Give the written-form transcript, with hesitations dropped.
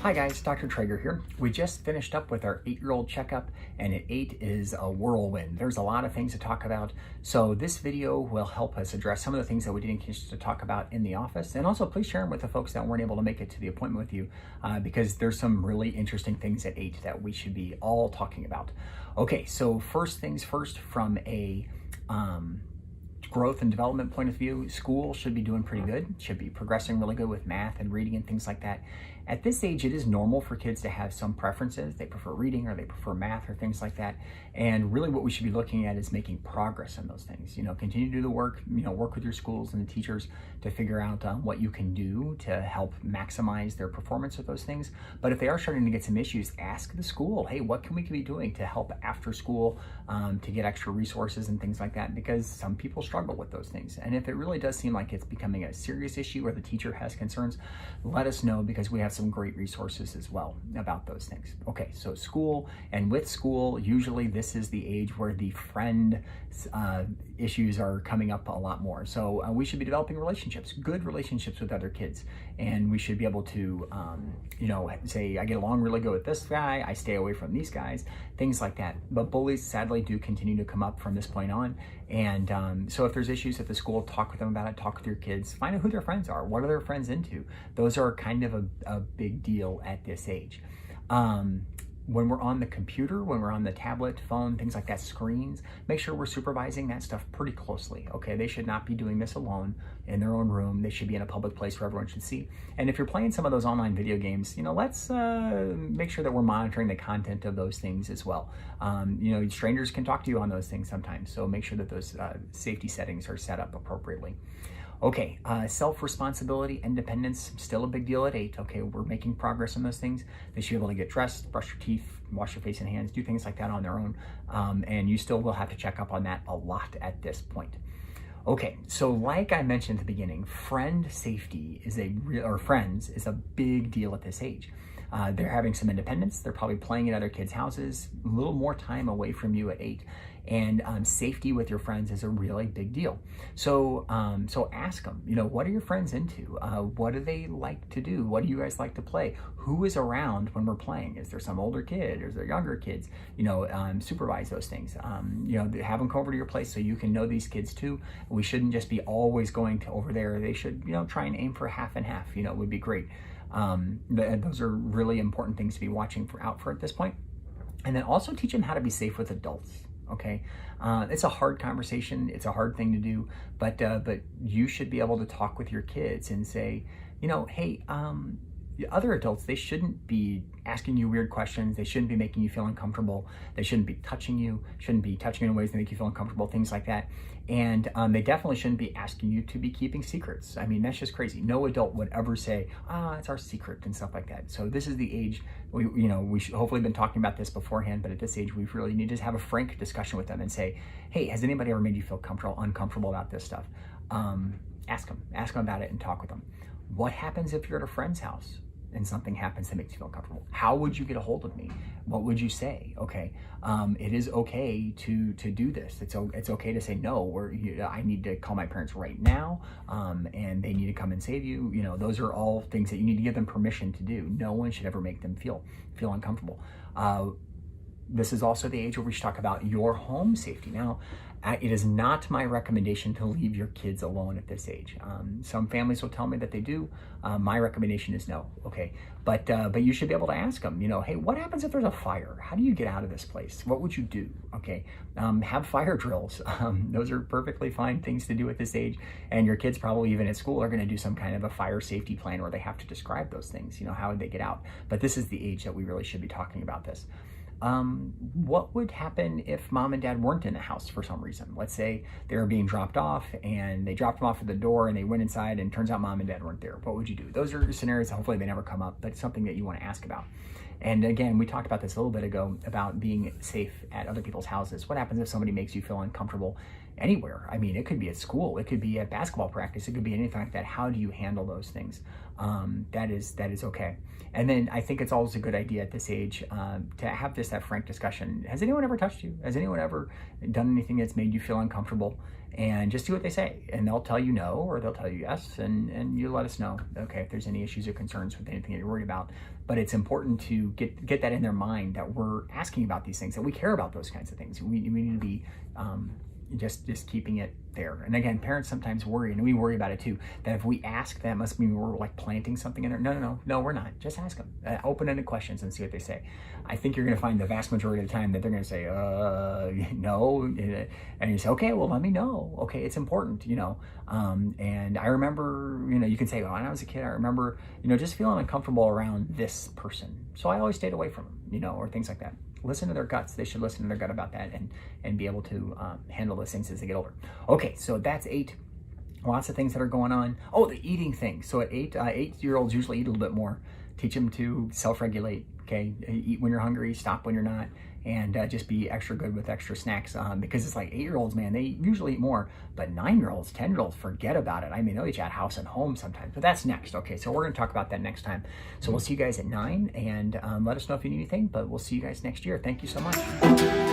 Hi guys, Dr. Traeger here. We just finished up with our 8-year-old checkup, and at 8 is a whirlwind. There's a lot of things to talk about. So this video will help us address some of the things that we didn't get to talk about in the office. And also please share them with the folks that weren't able to make it to the appointment with you because there's some really interesting things at 8 that we should be all talking about. Okay, so first things first, from a growth and development point of view, school should be doing pretty good, should be progressing really good with math and reading and things like that. At this age, it is normal for kids to have some preferences. They prefer reading or they prefer math or things like that. And really what we should be looking at is making progress in those things. Continue to do the work, work with your schools and the teachers to figure out what you can do to help maximize their performance with those things. But if they are starting to get some issues, ask the school, hey, what can we be doing to help after school to get extra resources and things like that? Because some people struggle with those things. And if it really does seem like it's becoming a serious issue or the teacher has concerns, let us know, because we have some great resources as well about those things. Okay, so school, and with school, usually this is the age where the friend issues are coming up a lot more. So we should be developing relationships, good relationships with other kids. And we should be able to, say, I get along really good with this guy, I stay away from these guys, things like that. But bullies sadly do continue to come up from this point on. And so if there's issues at the school, talk with them about it, talk with your kids, find out who their friends are, what are their friends into. Those are kind of a big deal at this age. When we're on the computer, when we're on the tablet, phone, things like that, screens, make sure we're supervising that stuff pretty closely, okay? They should not be doing this alone in their own room. They should be in a public place where everyone should see. And if you're playing some of those online video games, let's make sure that we're monitoring the content of those things as well. Strangers can talk to you on those things sometimes, so make sure that those safety settings are set up appropriately. Okay, self-responsibility, independence, still a big deal at 8. Okay, we're making progress on those things. They should be able to get dressed, brush your teeth, wash your face and hands, do things like that on their own. And you still will have to check up on that a lot at this point. Okay, so like I mentioned at the beginning, friend safety friends is a big deal at this age. They're having some independence. They're probably playing at other kids' houses, a little more time away from you at 8. And safety with your friends is a really big deal. So ask them, what are your friends into? What do they like to do? What do you guys like to play? Who is around when we're playing? Is there some older kid? Is there younger kids? Supervise those things. Have them come over to your place so you can know these kids too. We shouldn't just be always going to over there. They should, try and aim for half and half, would be great. Those are really important things to be watching out for at this point. And then also teach them how to be safe with adults. Okay, it's a hard conversation. It's a hard thing to do, but you should be able to talk with your kids and say, hey, other adults, they shouldn't be asking you weird questions. They shouldn't be making you feel uncomfortable. They shouldn't be touching you in ways that make you feel uncomfortable, things like that. And they definitely shouldn't be asking you to be keeping secrets. I mean, that's just crazy. No adult would ever say, it's our secret and stuff like that. So this is the age, we should hopefully been talking about this beforehand, but at this age, we really need to have a frank discussion with them and say, hey, has anybody ever made you feel uncomfortable about this stuff? Ask them about it and talk with them. What happens if you're at a friend's house and something happens that makes you feel uncomfortable? How would you get a hold of me? What would you say? Okay, it is okay to do this. It's okay to say no, I need to call my parents right now, and they need to come and save you. Those are all things that you need to give them permission to do. No one should ever make them feel uncomfortable. This is also the age where we should talk about your home safety. Now, it is not my recommendation to leave your kids alone at this age. Some families will tell me that they do. My recommendation is no, okay? But you should be able to ask them, hey, what happens if there's a fire? How do you get out of this place? What would you do, okay? Have fire drills. Those are perfectly fine things to do at this age. And your kids probably even at school are gonna do some kind of a fire safety plan where they have to describe those things, how would they get out? But this is the age that we really should be talking about this. What would happen if mom and dad weren't in the house for some reason? Let's say they were being dropped off and they dropped them off at the door and they went inside and turns out mom and dad weren't there. What would you do? Those are scenarios that hopefully they never come up, but it's something that you want to ask about. And again, we talked about this a little bit ago about being safe at other people's houses. What happens if somebody makes you feel uncomfortable anywhere. I mean, it could be at school, it could be at basketball practice, it could be anything like that. How do you handle those things? That is okay. And then I think it's always a good idea at this age to have just that frank discussion. Has anyone ever touched you? Has anyone ever done anything that's made you feel uncomfortable? And just do what they say, and they'll tell you no, or they'll tell you yes, and you let us know, okay, if there's any issues or concerns with anything that you're worried about. But it's important to get that in their mind, that we're asking about these things, that we care about those kinds of things. We need to be just keeping it there. And again, parents sometimes worry, and we worry about it too, that if we ask, that must mean we're like planting something in there. No, we're not. Just ask them open-ended questions and see what they say. I think you're going to find the vast majority of the time that they're going to say no, and you say, okay, well, let me know. Okay, it's important, and I remember, you can say, when I was a kid, I remember, just feeling uncomfortable around this person, so I always stayed away from them, or things like that. Listen to their guts. They should listen to their gut about that and be able to handle those things as they get older. Okay, so that's 8. Lots of things that are going on. Oh, the eating thing. So at 8, 8-year-olds usually eat a little bit more. Teach them to self-regulate. Okay, eat when you're hungry, stop when you're not, and just be extra good with extra snacks, because it's like 8-year-olds, man, they usually eat more, but 9-year-olds, 10-year-olds, forget about it. I mean, they'll eat at house and home sometimes, but that's next. Okay, so we're going to talk about that next time. So we'll see you guys at 9, and let us know if you need anything, but we'll see you guys next year. Thank you so much.